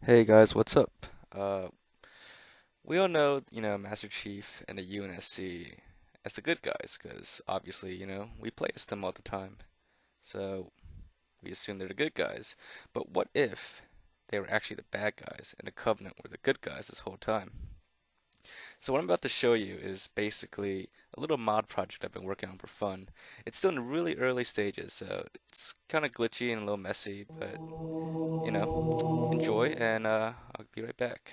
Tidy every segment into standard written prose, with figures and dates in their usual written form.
Hey guys, what's up? Uh, we all know, Master Chief and the UNSC as the good guys, because obviously, we play as them all the time. So we assume they're the good guys. But what if they were actually the bad guys and the Covenant were the good guys this whole time? So what I'm about to show you is basically a little mod project I've been working on for fun. It's still in really early stages, so it's kind of glitchy and a little messy, but, enjoy and I'll be right back.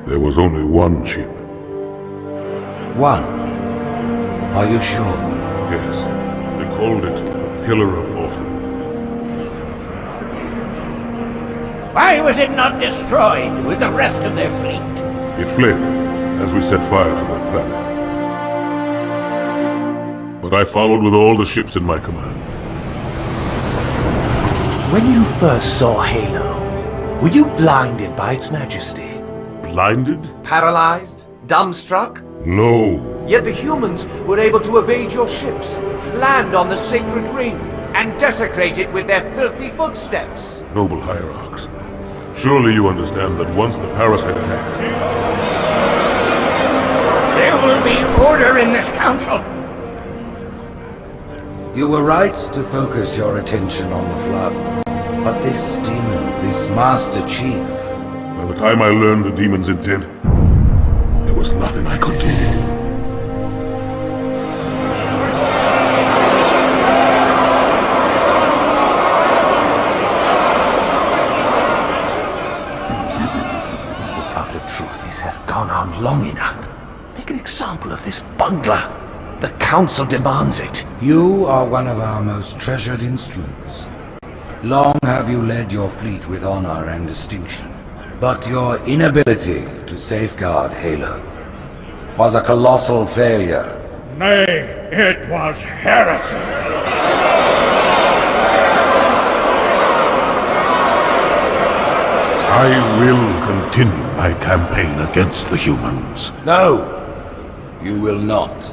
There was only one ship. One? Are you sure? Yes, they called it a Pillar of Autumn. Why was it not destroyed with the rest of their fleet? It fled as we set fire to that planet. But I followed with all the ships in my command. When you first saw Halo, were you blinded by its majesty? Blinded? Paralyzed? Dumbstruck? No. Yet the humans were able to evade your ships, land on the sacred ring, and desecrate it with their filthy footsteps. Noble hierarchs, surely you understand that once the parasite attacked, There will be order in this council. You were right to focus your attention on the Flood. But this demon, this Master Chief... by the time I learned the demon's intent, there was nothing I could do. The path of truth, this has gone on long enough. Make an example of this bungler. The Council demands it. You are one of our most treasured instruments. Long have you led your fleet with honor and distinction. But your inability to safeguard Halo was a colossal failure. Nay, it was heresy. I will continue my campaign against the humans. No, you will not.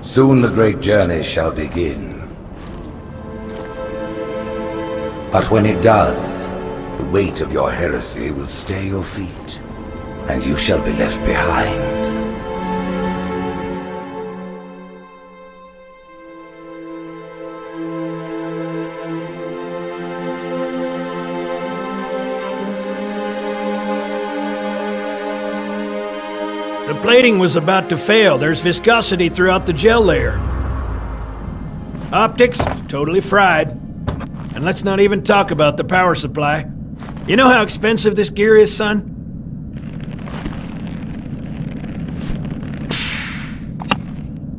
Soon the great journey shall begin. But when it does, the weight of your heresy will stay your feet, and you shall be left behind. The plating was about to fail. There's viscosity throughout the gel layer. Optics, totally fried. And let's not even talk about the power supply. You know how expensive this gear is, son?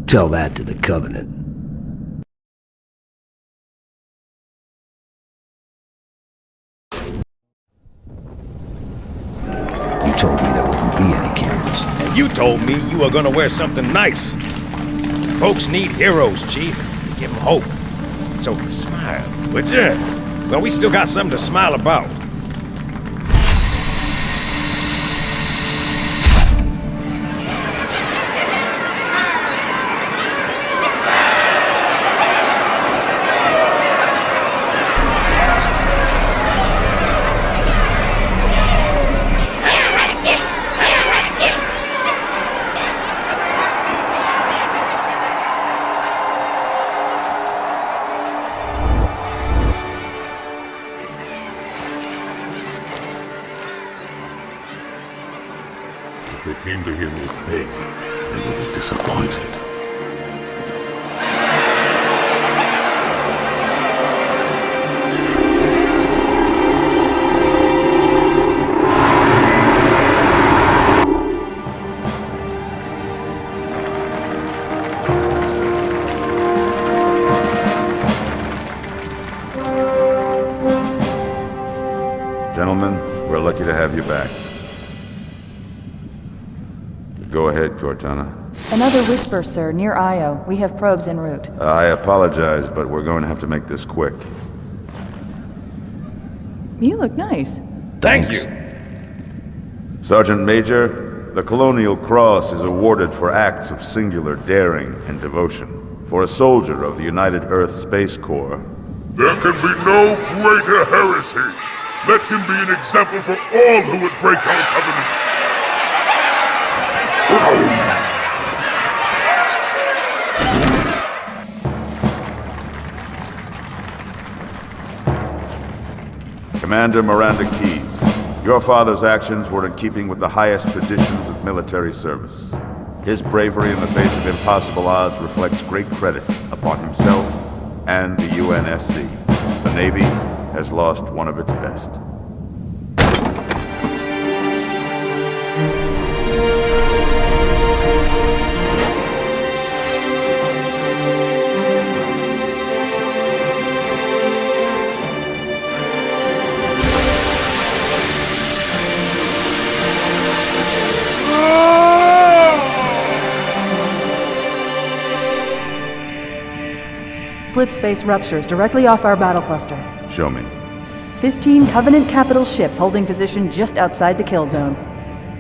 Tell that to the Covenant. You told me there wouldn't be any cameras. You told me you were gonna wear something nice. Folks need heroes, Chief, to give them hope. So smile, would ya? Well, we still got something to smile about. If they came to him with beg, they would be disappointed. have you back. Go ahead, Cortana. Another whisper, sir, near Io. We have probes en route. I apologize, but we're going to have to make this quick. You look nice. Thank you. Sergeant Major, the Colonial Cross is awarded for acts of singular daring and devotion. For a soldier of the United Earth Space Corps. There can be no greater heresy. Let him be an example for all who would break our covenant. Commander Miranda Keyes, your father's actions were in keeping with the highest traditions of military service. His bravery in the face of impossible odds reflects great credit upon himself and the UNSC. The Navy has lost one of its best. Slip space ruptures directly off our battle cluster. Show me. 15 Covenant capital ships holding position just outside the kill zone.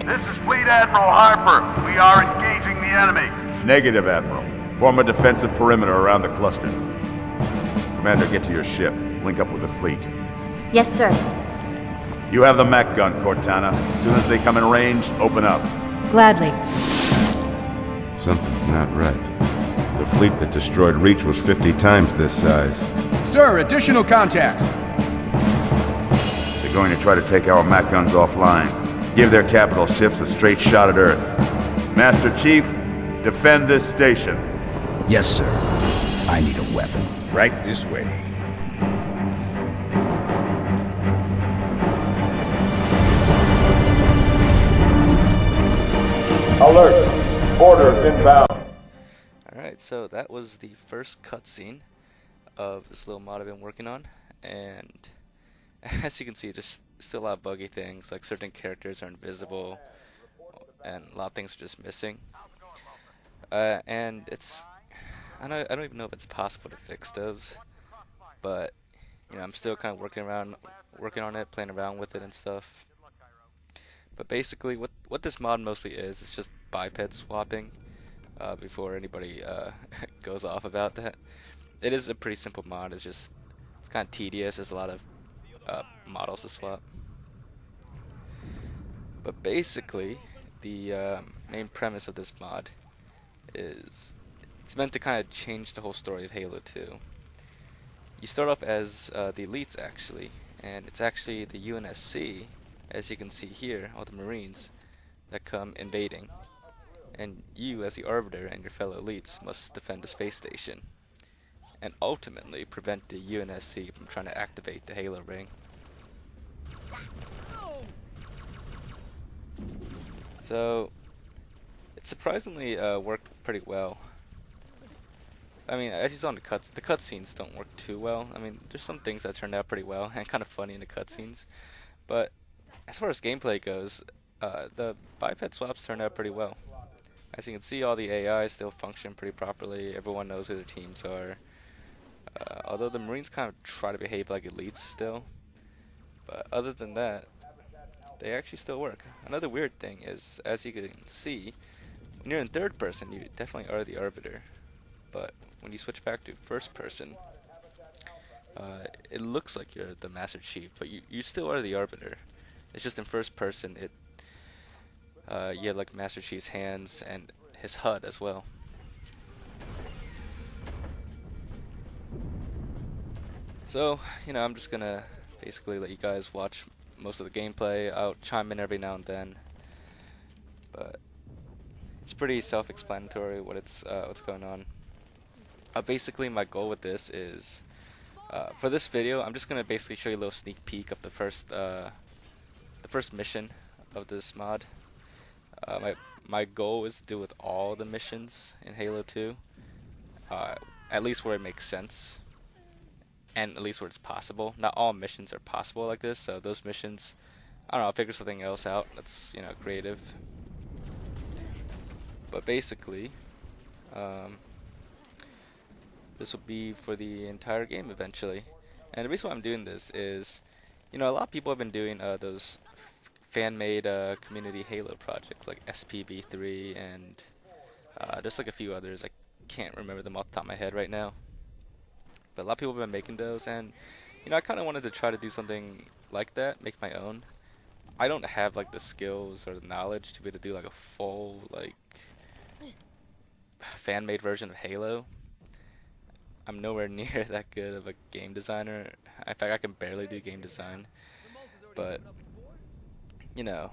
This is Fleet Admiral Harper. We are engaging the enemy. Negative, Admiral. Form a defensive perimeter around the cluster. Commander, get to your ship. Link up with the fleet. Yes, sir. You have the mech gun, Cortana. As soon as they come in range, open up. Gladly. Something's not right. The fleet that destroyed Reach was 50 times this size. Sir, additional contacts. They're going to try to take our mech guns offline. Give their capital ships a straight shot at Earth. Master Chief, defend this station. Yes, sir. I need a weapon. Right this way. Alert! Orders inbound. Alright, so that was the first cutscene of this little mod I've been working on, and as you can see, there's still a lot of buggy things, like certain characters are invisible, and a lot of things are just missing. And it's, I don't even know if it's possible to fix those, but you know, I'm still kind of working on it, playing around with it and stuff. But basically, what this mod mostly is just biped swapping. Before anybody goes off about that, it is a pretty simple mod. It's kind of tedious. There's a lot of models to swap. But basically, the main premise of this mod is it's meant to kind of change the whole story of Halo 2. You start off as the elites actually, and it's actually the UNSC, as you can see here, all the Marines that come invading. And you, as the Arbiter and your fellow elites, must defend the space station, and ultimately prevent the UNSC from trying to activate the Halo ring. So, it surprisingly worked pretty well. I mean, as you saw in the cutscenes don't work too well. I mean, there's some things that turned out pretty well and kind of funny in the cutscenes, but as far as gameplay goes, the biped swaps turned out pretty well. As you can see, all the AI still function pretty properly. Everyone knows who their teams are. Although the Marines kind of try to behave like elites still. But other than that, they actually still work. Another weird thing is, as you can see, when you're in third person, you definitely are the Arbiter. But when you switch back to first person, it looks like you're the Master Chief, but you still are the Arbiter. It's just in first person, you have like Master Chief's hands and his HUD as well. So, you know, I'm just gonna basically let you guys watch most of the gameplay. I'll chime in every now and then, but it's pretty self-explanatory what's going on. Basically, my goal with this is, for this video, I'm just gonna basically show you a little sneak peek of the first mission of this mod. My goal is to do with all the missions in Halo 2, at least where it makes sense, and at least where it's possible. Not all missions are possible like this, so those missions I don't know, I'll figure something else out that's, you know, creative. But basically, this will be for the entire game eventually. And the reason why I'm doing this is, you know, a lot of people have been doing those fan-made community Halo projects like SPV3 and there's like a few others. I can't remember them off the top of my head right now. But a lot of people have been making those, and you know, I kind of wanted to try to do something like that, make my own. I don't have like the skills or the knowledge to be able to do like a full like fan-made version of Halo. I'm nowhere near that good of a game designer. In fact, I can barely do game design. But you know,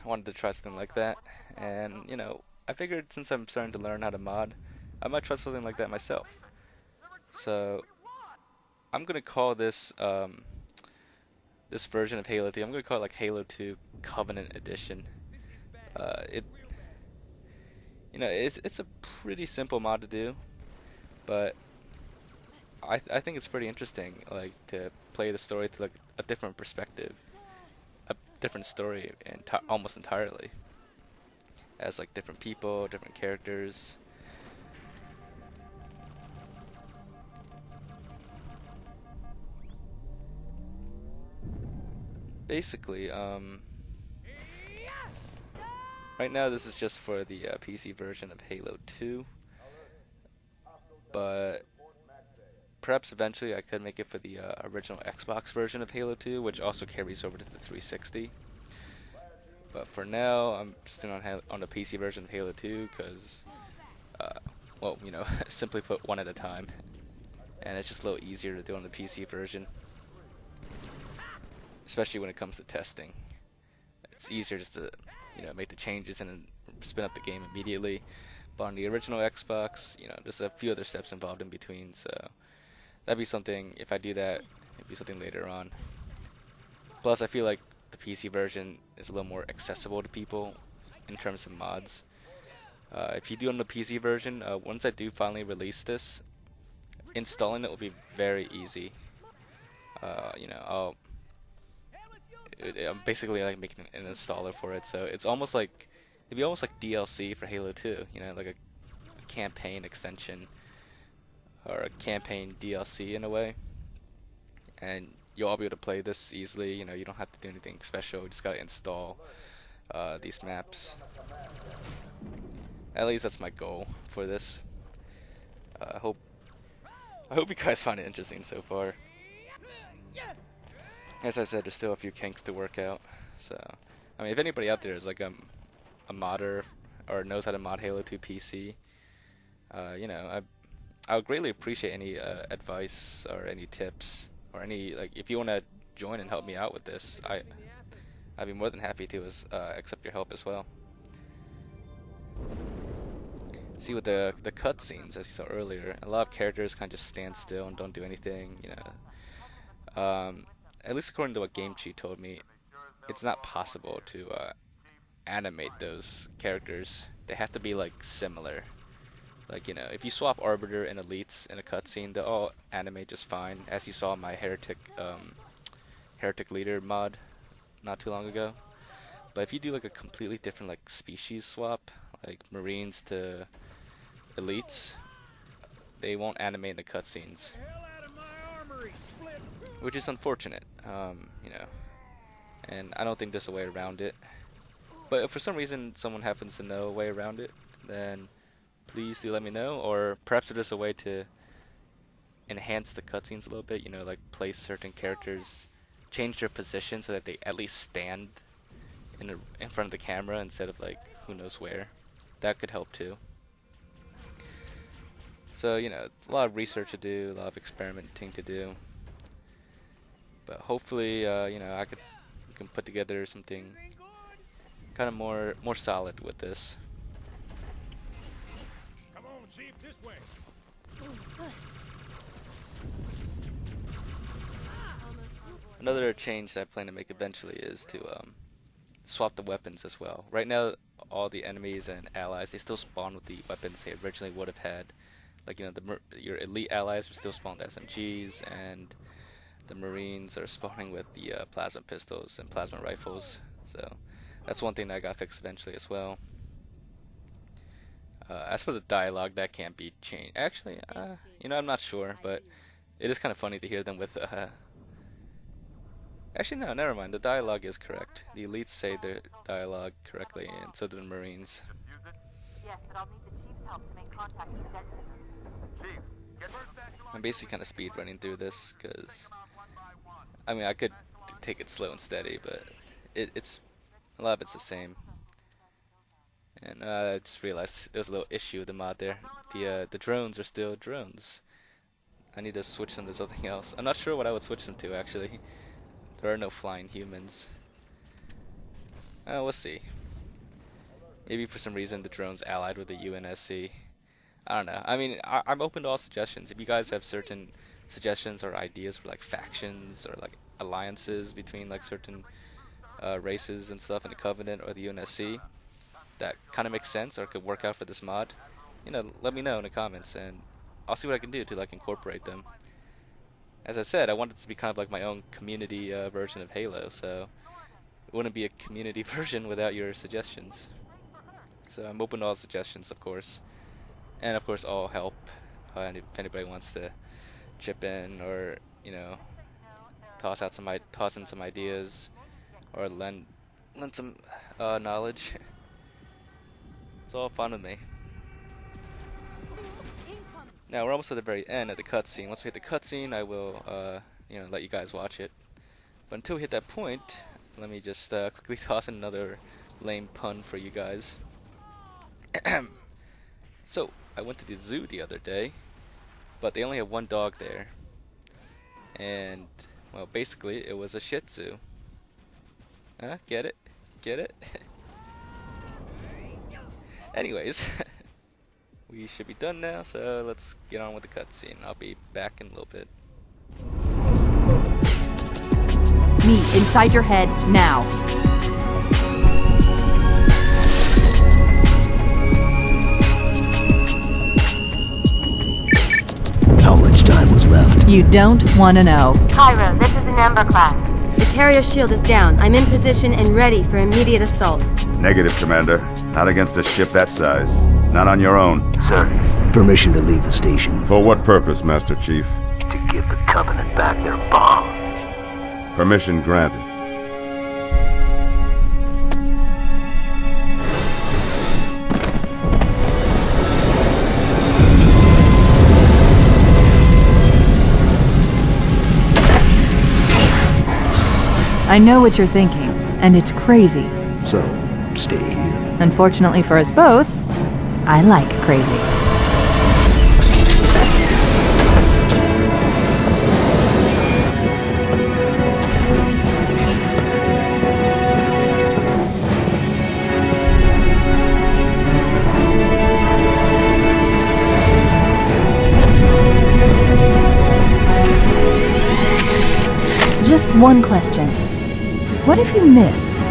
I wanted to try something like that, and you know, I figured since I'm starting to learn how to mod, I might try something like that myself. So I'm gonna call this this version of Halo 2. I'm gonna call it like Halo 2 Covenant Edition. It, you know, it's a pretty simple mod to do, but I think it's pretty interesting, like to play the story to like a different perspective, a different story, almost entirely, as like different people, different characters. Basically, right now this is just for the PC version of Halo 2, but perhaps eventually I could make it for the original Xbox version of Halo 2, which also carries over to the 360. But for now, I'm just doing on the PC version of Halo 2 because, well, you know, simply put, one at a time, and it's just a little easier to do on the PC version. Especially when it comes to testing. It's easier just to, you know, make the changes and then spin up the game immediately. But on the original Xbox, you know, there's a few other steps involved in between, so that'd be something, if I do that, it'd be something later on. Plus, I feel like the PC version is a little more accessible to people in terms of mods. If you do on the PC version, once I do finally release this, installing it will be very easy. You know, I'm basically like making an installer for it, so it's almost like it'd be almost like DLC for Halo 2, you know, like a campaign extension or a campaign DLC in a way. And you'll all be able to play this easily, you know, you don't have to do anything special, you just gotta install these maps. At least that's my goal for this. I hope you guys find it interesting so far. As I said, there's still a few kinks to work out. So, I mean, if anybody out there is like a modder or knows how to mod Halo 2 PC, you know, I would greatly appreciate any advice or any tips or any, like, if you want to join and help me out with this, I'd be more than happy to accept your help as well. See, with the cutscenes, as you saw earlier, a lot of characters kind of just stand still and don't do anything, you know. At least according to what Game Cheat told me, it's not possible to animate those characters. They have to be like similar. Like, you know, if you swap Arbiter and Elites in a cutscene, they'll all animate just fine, as you saw in my Heretic Leader mod not too long ago. But if you do like a completely different like species swap, like Marines to Elites, they won't animate in the cutscenes. Which is unfortunate, you know, and I don't think there's a way around it. But if for some reason someone happens to know a way around it, then please do let me know, or perhaps there's a way to enhance the cutscenes a little bit, you know, like place certain characters, change their position so that they at least stand in front of the camera instead of like who knows where. That could help too. So, you know, a lot of research to do, a lot of experimenting to do. But hopefully, you know, we can put together something kind of more solid with this. Come on, Chief, this way. Another change that I plan to make eventually is to swap the weapons as well. Right now, all the enemies and allies, they still spawn with the weapons they originally would have had. Like, you know, your elite allies are still spawned SMGs, and the Marines are spawning with the plasma pistols and plasma rifles. So that's one thing that got fixed eventually as well. As for the dialogue, that can't be changed. Actually, I'm not sure, but it is kind of funny to hear them with. Actually, no, never mind. The dialogue is correct. The elites say their dialogue correctly, and so do the Marines. Yes, but I'll need the Chief's help to make contact with the detonator. I'm basically kind of speed running through this because, I mean, I could take it slow and steady, but it's a lot of it's the same. And I just realized there was a little issue with the mod there. The drones are still drones. I need to switch them to something else. I'm not sure what I would switch them to, actually. There are no flying humans. We'll see. Maybe for some reason the drone's allied with the UNSC. I don't know. I mean, I'm open to all suggestions. If you guys have certain suggestions or ideas for like factions or like alliances between like certain races and stuff in the Covenant or the UNSC that kind of makes sense or could work out for this mod, let me know in the comments and I'll see what I can do to like incorporate them. As I said, I want it to be kind of like my own community version of Halo, so it wouldn't be a community version without your suggestions. So I'm open to all suggestions, of course. And of course all help, if anybody wants to chip in or, toss in some ideas or lend some knowledge. It's all fun with me. Now we're almost at the very end of the cutscene. Once we hit the cutscene, I will, let you guys watch it. But until we hit that point, let me just quickly toss in another lame pun for you guys. So, I went to the zoo the other day, but they only have one dog there. And, well, basically, it was a Shih Tzu. Huh? Get it? Get it? Anyways, we should be done now, so let's get on with the cutscene. I'll be back in a little bit. Me, inside your head, now. How much time was left? You don't want to know. Cairo, this is an Ember class. The carrier shield is down. I'm in position and ready for immediate assault. Negative, Commander. Not against a ship that size. Not on your own. Sir, Permission to leave the station. For what purpose, Master Chief? to give the Covenant back their bomb. Permission granted. I know what you're thinking, and it's crazy. So, stay here. Unfortunately for us both, I like crazy. Just one question. What if you miss?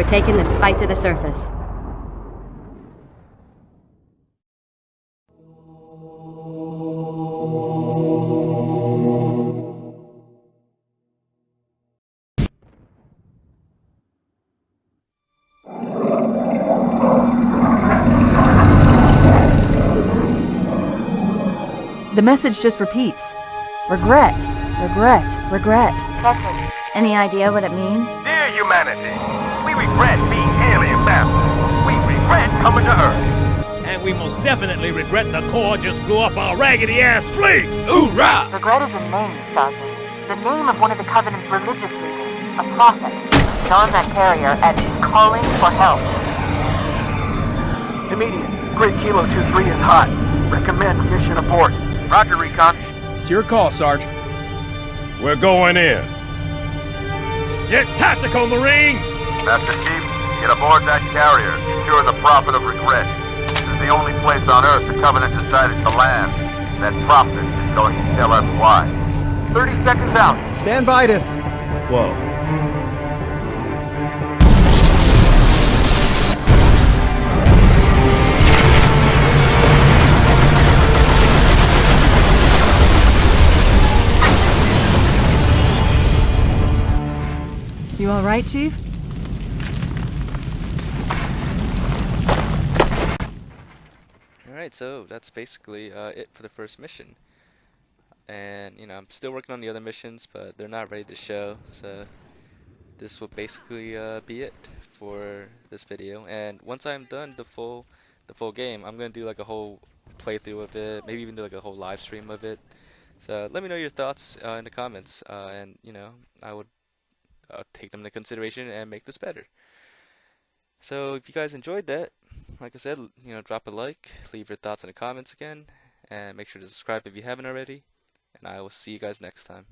taking this fight to the surface. The message just repeats. Regret, regret, regret. Catcher, any idea what it means? Dear humanity, we regret being alien masters. We regret coming to Earth. And we most definitely regret the Corps just blew up our raggedy-ass fleet! Hoorah! Regret is a name, Sergeant. The name of one of the Covenant's religious leaders, a prophet. He's on that carrier and he's calling for help. Immediate. Grid Kilo 2-3 is hot. Recommend mission abort. Roger, Recon. It's your call, Sarge. We're going in. Get tactical, Marines! Master Chief, get aboard that carrier. Secure the prophet of regret. This is the only place on Earth the Covenant decided to land. That prophet is going to tell us why. 30 seconds out. Stand by to... Whoa. You all right, Chief? Alright, so that's basically it for the first mission. And, I'm still working on the other missions, but they're not ready to show, so this will basically be it for this video. And once I'm done the full game, I'm gonna do like a whole playthrough of it, maybe even do like a whole live stream of it. So let me know your thoughts in the comments, and I would take them into consideration and make this better. So if you guys enjoyed that, like I said, drop a like, leave your thoughts in the comments again, and make sure to subscribe if you haven't already. And I will see you guys next time.